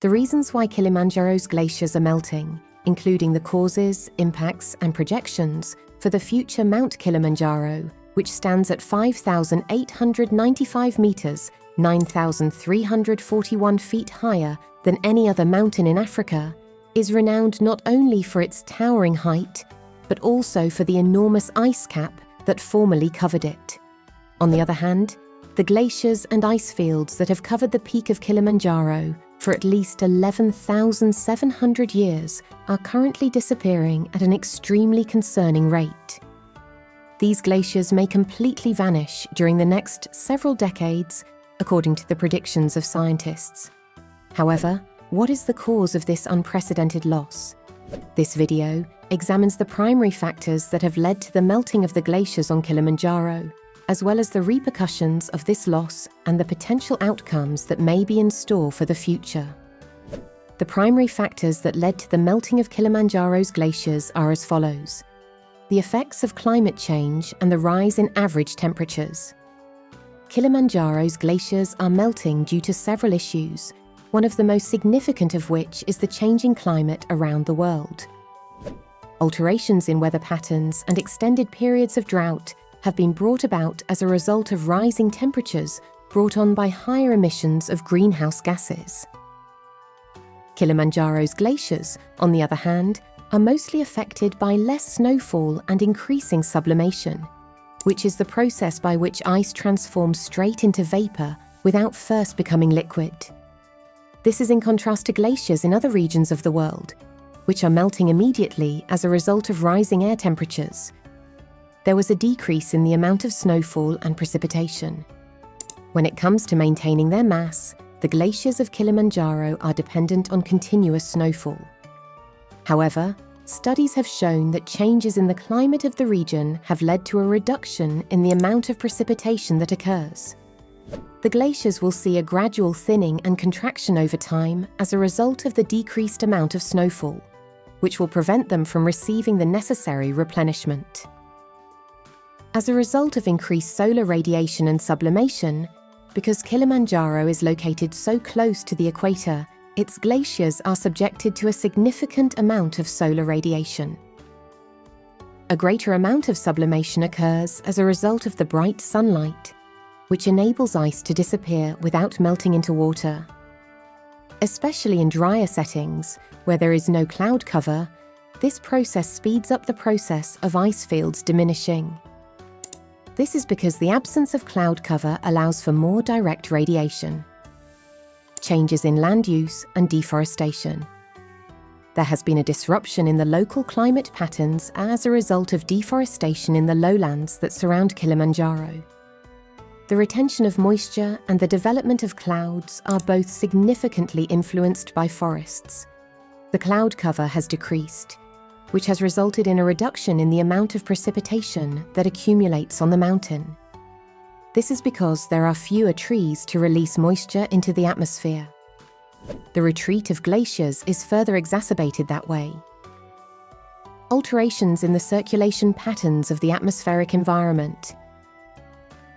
The reasons why Kilimanjaro's glaciers are melting, including the causes, impacts, and projections for the future Mount Kilimanjaro, which stands at 5,895 meters, 9,341 feet higher than any other mountain in Africa, is renowned not only for its towering height, but also for the enormous ice cap that formerly covered it. On the other hand, the glaciers and ice fields that have covered the peak of Kilimanjaro for at least 11,700 years are currently disappearing at an extremely concerning rate. These glaciers may completely vanish during the next several decades, according to the predictions of scientists. However, what is the cause of this unprecedented loss? This video examines the primary factors that have led to the melting of the glaciers on Kilimanjaro, as well as the repercussions of this loss and the potential outcomes that may be in store for the future. The primary factors that led to the melting of Kilimanjaro's glaciers are as follows: the effects of climate change and the rise in average temperatures. Kilimanjaro's glaciers are melting due to several issues, one of the most significant of which is the changing climate around the world. Alterations in weather patterns and extended periods of drought have been brought about as a result of rising temperatures brought on by higher emissions of greenhouse gases. Kilimanjaro's glaciers, on the other hand, are mostly affected by less snowfall and increasing sublimation, which is the process by which ice transforms straight into vapor without first becoming liquid. This is in contrast to glaciers in other regions of the world, which are melting immediately as a result of rising air temperatures. There was a decrease in the amount of snowfall and precipitation. When it comes to maintaining their mass, the glaciers of Kilimanjaro are dependent on continuous snowfall. However, studies have shown that changes in the climate of the region have led to a reduction in the amount of precipitation that occurs. The glaciers will see a gradual thinning and contraction over time as a result of the decreased amount of snowfall, which will prevent them from receiving the necessary replenishment. As a result of increased solar radiation and sublimation, because Kilimanjaro is located so close to the equator, its glaciers are subjected to a significant amount of solar radiation. A greater amount of sublimation occurs as a result of the bright sunlight, which enables ice to disappear without melting into water. Especially in drier settings, where there is no cloud cover, this process speeds up the process of ice fields diminishing. This is because the absence of cloud cover allows for more direct radiation. Changes in land use and deforestation. There has been a disruption in the local climate patterns as a result of deforestation in the lowlands that surround Kilimanjaro. The retention of moisture and the development of clouds are both significantly influenced by forests. The cloud cover has decreased, which has resulted in a reduction in the amount of precipitation that accumulates on the mountain. This is because there are fewer trees to release moisture into the atmosphere. The retreat of glaciers is further exacerbated that way. Alterations in the circulation patterns of the atmospheric environment.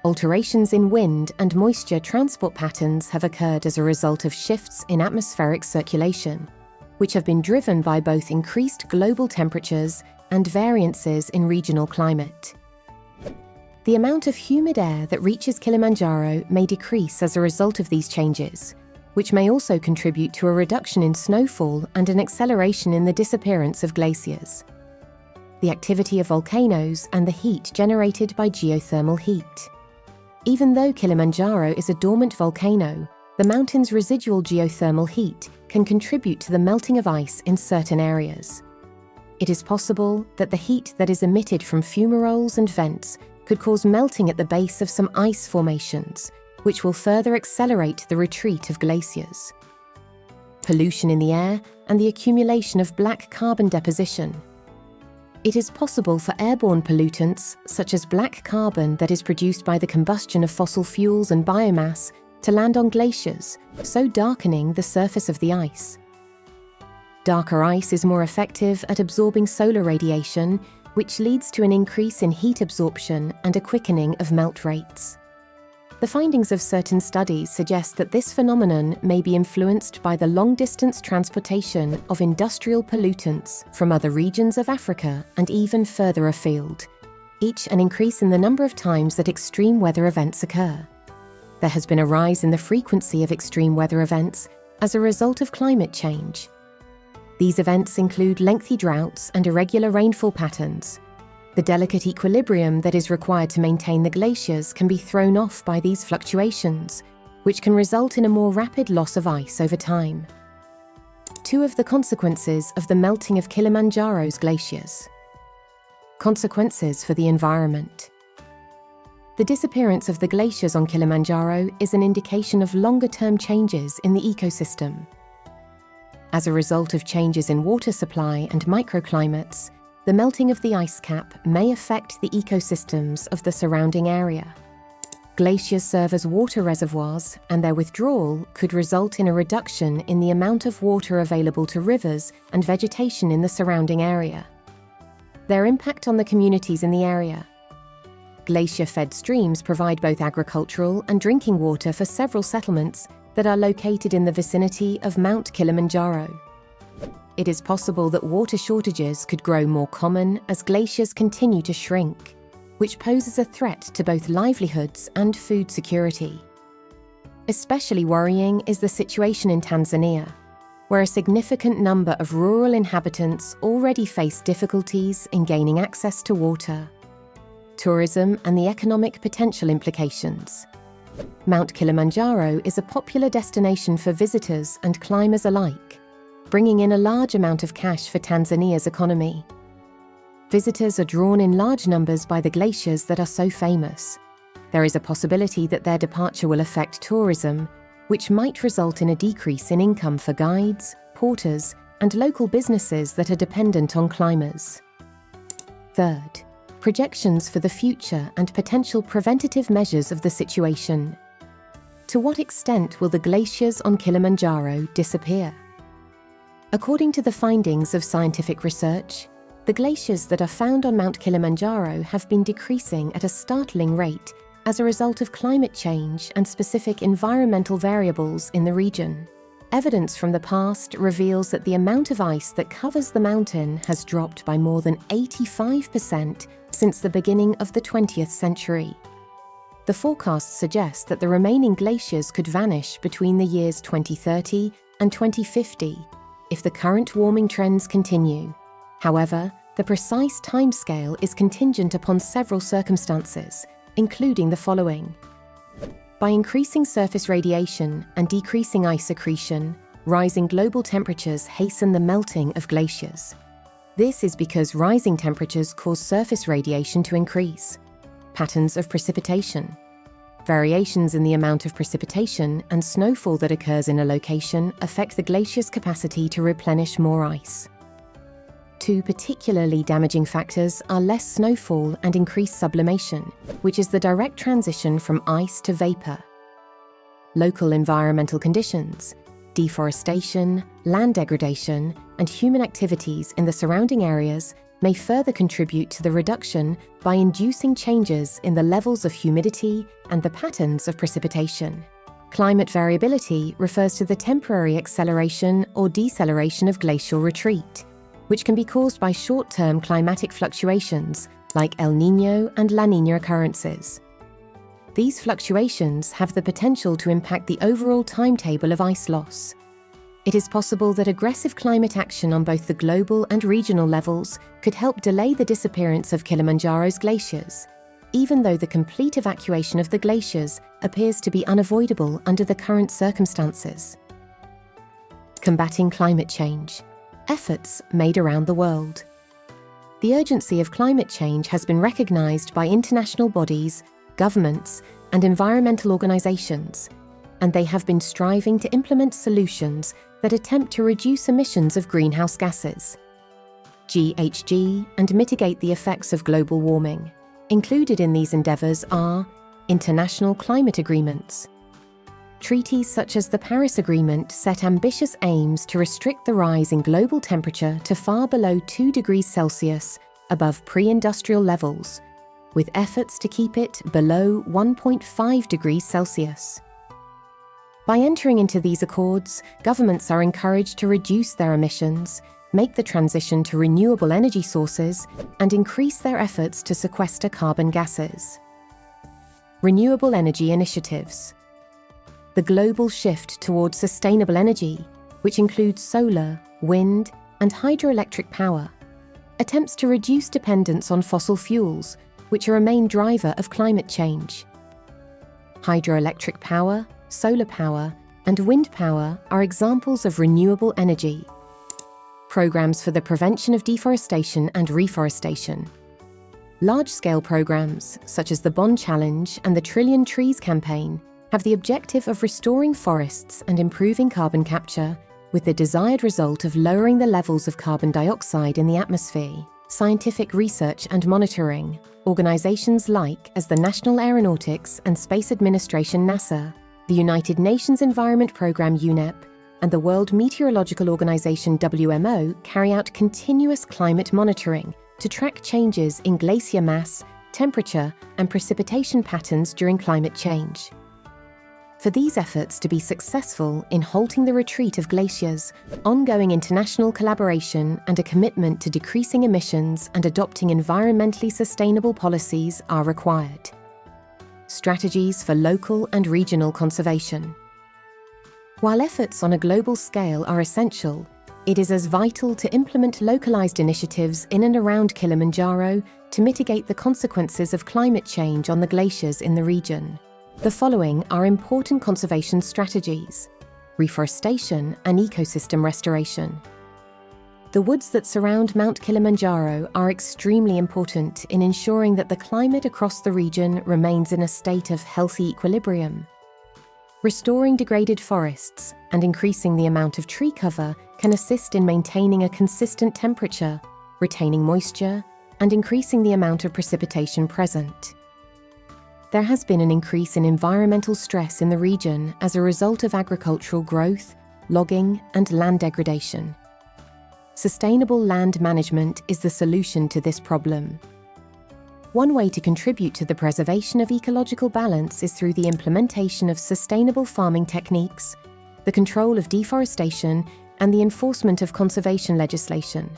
Alterations in wind and moisture transport patterns have occurred as a result of shifts in atmospheric circulation, which have been driven by both increased global temperatures and variances in regional climate. The amount of humid air that reaches Kilimanjaro may decrease as a result of these changes, which may also contribute to a reduction in snowfall and an acceleration in the disappearance of glaciers. The activity of volcanoes and the heat generated by geothermal heat. Even though Kilimanjaro is a dormant volcano, the mountain's residual geothermal heat can contribute to the melting of ice in certain areas. It is possible that the heat that is emitted from fumaroles and vents could cause melting at the base of some ice formations, which will further accelerate the retreat of glaciers. Pollution in the air and the accumulation of black carbon deposition. It is possible for airborne pollutants, such as black carbon that is produced by the combustion of fossil fuels and biomass, to land on glaciers, so darkening the surface of the ice. Darker ice is more effective at absorbing solar radiation, which leads to an increase in heat absorption and a quickening of melt rates. The findings of certain studies suggest that this phenomenon may be influenced by the long-distance transportation of industrial pollutants from other regions of Africa and even further afield, each an increase in the number of times that extreme weather events occur. There has been a rise in the frequency of extreme weather events as a result of climate change. These events include lengthy droughts and irregular rainfall patterns. The delicate equilibrium that is required to maintain the glaciers can be thrown off by these fluctuations, which can result in a more rapid loss of ice over time. Two of the consequences of the melting of Kilimanjaro's glaciers. Consequences for the environment. The disappearance of the glaciers on Kilimanjaro is an indication of longer-term changes in the ecosystem. As a result of changes in water supply and microclimates, the melting of the ice cap may affect the ecosystems of the surrounding area. Glaciers serve as water reservoirs, and their withdrawal could result in a reduction in the amount of water available to rivers and vegetation in the surrounding area. Their impact on the communities in the area. Glacier-fed streams provide both agricultural and drinking water for several settlements that are located in the vicinity of Mount Kilimanjaro. It is possible that water shortages could grow more common as glaciers continue to shrink, which poses a threat to both livelihoods and food security. Especially worrying is the situation in Tanzania, where a significant number of rural inhabitants already face difficulties in gaining access to water. Tourism and the economic potential implications. Mount Kilimanjaro is a popular destination for visitors and climbers alike, bringing in a large amount of cash for Tanzania's economy. Visitors are drawn in large numbers by the glaciers that are so famous. There is a possibility that their departure will affect tourism, which might result in a decrease in income for guides, porters, and local businesses that are dependent on climbers. Third, projections for the future and potential preventative measures of the situation. To what extent will the glaciers on Kilimanjaro disappear? According to the findings of scientific research, the glaciers that are found on Mount Kilimanjaro have been decreasing at a startling rate as a result of climate change and specific environmental variables in the region. Evidence from the past reveals that the amount of ice that covers the mountain has dropped by more than 85% since the beginning of the 20th century. The forecasts suggest that the remaining glaciers could vanish between the years 2030 and 2050 if the current warming trends continue. However, the precise timescale is contingent upon several circumstances, including the following. By increasing surface radiation and decreasing ice accretion, rising global temperatures hasten the melting of glaciers. This is because rising temperatures cause surface radiation to increase. Patterns of precipitation. Variations in the amount of precipitation and snowfall that occurs in a location affect the glacier's capacity to replenish more ice. Two particularly damaging factors are less snowfall and increased sublimation, which is the direct transition from ice to vapor. Local environmental conditions, deforestation, land degradation, and human activities in the surrounding areas may further contribute to the reduction by inducing changes in the levels of humidity and the patterns of precipitation. Climate variability refers to the temporary acceleration or deceleration of glacial retreat, which can be caused by short-term climatic fluctuations like El Niño and La Niña occurrences. These fluctuations have the potential to impact the overall timetable of ice loss. It is possible that aggressive climate action on both the global and regional levels could help delay the disappearance of Kilimanjaro's glaciers, even though the complete evacuation of the glaciers appears to be unavoidable under the current circumstances. Combating climate change. Efforts made around the world. The urgency of climate change has been recognized by international bodies, governments, and environmental organizations, and they have been striving to implement solutions that attempt to reduce emissions of greenhouse gases, GHG, and mitigate the effects of global warming. Included in these endeavors are international climate agreements. Treaties such as the Paris Agreement set ambitious aims to restrict the rise in global temperature to far below 2 degrees Celsius above pre-industrial levels, with efforts to keep it below 1.5 degrees Celsius. By entering into these accords, governments are encouraged to reduce their emissions, make the transition to renewable energy sources, and increase their efforts to sequester carbon gases. Renewable energy initiatives. The global shift towards sustainable energy, which includes solar, wind, and hydroelectric power, attempts to reduce dependence on fossil fuels, which are a main driver of climate change. Hydroelectric power, solar power, and wind power are examples of renewable energy. Programs for the prevention of deforestation and reforestation. Large-scale programs, such as the Bond Challenge and the Trillion Trees campaign, have the objective of restoring forests and improving carbon capture, with the desired result of lowering the levels of carbon dioxide in the atmosphere. Scientific research and monitoring. Organizations like as the National Aeronautics and Space Administration NASA, the United Nations Environment Programme UNEP, and the World Meteorological Organization WMO carry out continuous climate monitoring to track changes in glacier mass, temperature, and precipitation patterns during climate change. For these efforts to be successful in halting the retreat of glaciers, ongoing international collaboration and a commitment to decreasing emissions and adopting environmentally sustainable policies are required. Strategies for local and regional conservation. While efforts on a global scale are essential, it is as vital to implement localized initiatives in and around Kilimanjaro to mitigate the consequences of climate change on the glaciers in the region. The following are important conservation strategies: reforestation and ecosystem restoration. The woods that surround Mount Kilimanjaro are extremely important in ensuring that the climate across the region remains in a state of healthy equilibrium. Restoring degraded forests and increasing the amount of tree cover can assist in maintaining a consistent temperature, retaining moisture, and increasing the amount of precipitation present. There has been an increase in environmental stress in the region as a result of agricultural growth, logging, and land degradation. Sustainable land management is the solution to this problem. One way to contribute to the preservation of ecological balance is through the implementation of sustainable farming techniques, the control of deforestation, and the enforcement of conservation legislation.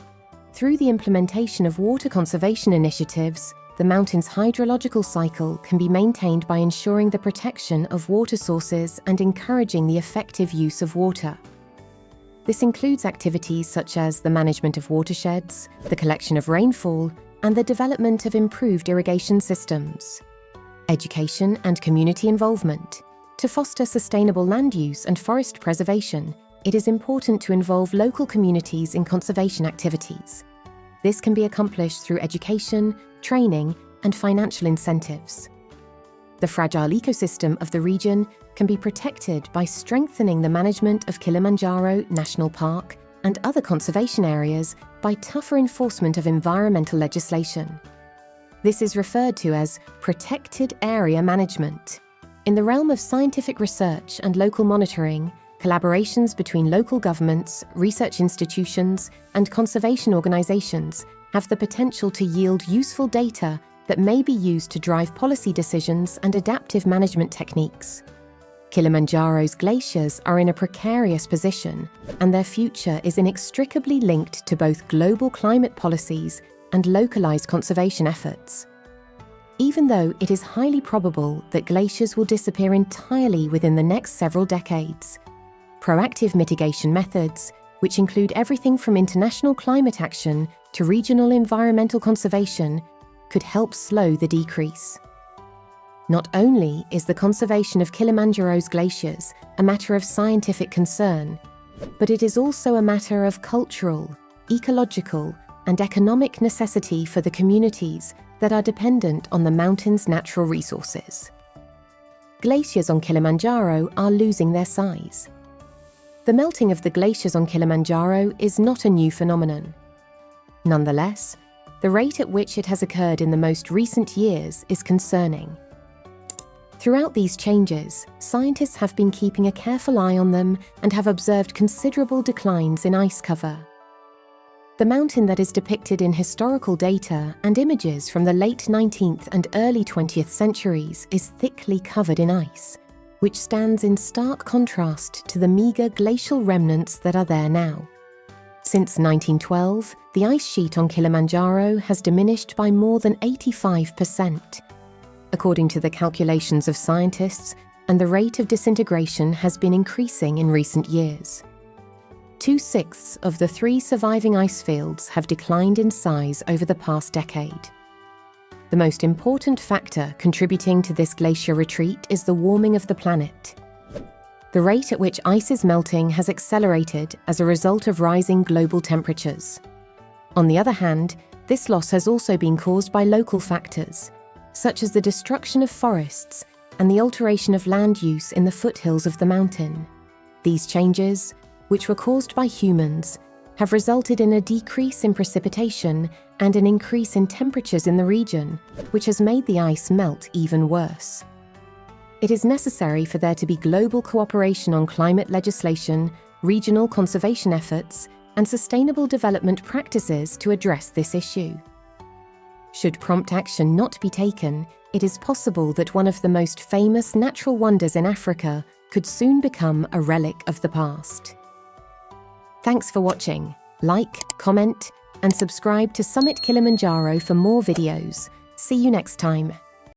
Through the implementation of water conservation initiatives, the mountain's hydrological cycle can be maintained by ensuring the protection of water sources and encouraging the effective use of water. This includes activities such as the management of watersheds, the collection of rainfall, and the development of improved irrigation systems. Education and community involvement. To foster sustainable land use and forest preservation, it is important to involve local communities in conservation activities. This can be accomplished through education, training, and financial incentives. The fragile ecosystem of the region can be protected by strengthening the management of Kilimanjaro National Park and other conservation areas by tougher enforcement of environmental legislation. This is referred to as protected area management. In the realm of scientific research and local monitoring, collaborations between local governments, research institutions, and conservation organizations have the potential to yield useful data that may be used to drive policy decisions and adaptive management techniques. Kilimanjaro's glaciers are in a precarious position, and their future is inextricably linked to both global climate policies and localized conservation efforts. Even though it is highly probable that glaciers will disappear entirely within the next several decades, proactive mitigation methods, which include everything from international climate action to regional environmental conservation, could help slow the decrease. Not only is the conservation of Kilimanjaro's glaciers a matter of scientific concern, but it is also a matter of cultural, ecological, and economic necessity for the communities that are dependent on the mountain's natural resources. Glaciers on Kilimanjaro are losing their size. The melting of the glaciers on Kilimanjaro is not a new phenomenon. Nonetheless, the rate at which it has occurred in the most recent years is concerning. Throughout these changes, scientists have been keeping a careful eye on them and have observed considerable declines in ice cover. The mountain that is depicted in historical data and images from the late 19th and early 20th centuries is thickly covered in ice, which stands in stark contrast to the meagre glacial remnants that are there now. Since 1912, the ice sheet on Kilimanjaro has diminished by more than 85%. According to the calculations of scientists, and the rate of disintegration has been increasing in recent years. 2/6 of the 3 surviving ice fields have declined in size over the past decade. The most important factor contributing to this glacier retreat is the warming of the planet. The rate at which ice is melting has accelerated as a result of rising global temperatures. On the other hand, this loss has also been caused by local factors, such as the destruction of forests and the alteration of land use in the foothills of the mountain. These changes, which were caused by humans, have resulted in a decrease in precipitation and an increase in temperatures in the region, which has made the ice melt even worse. It is necessary for there to be global cooperation on climate legislation, regional conservation efforts, and sustainable development practices to address this issue. Should prompt action not be taken, it is possible that one of the most famous natural wonders in Africa could soon become a relic of the past. Thanks for watching. Like, comment, and subscribe to Summit Kilimanjaro for more videos. See you next time.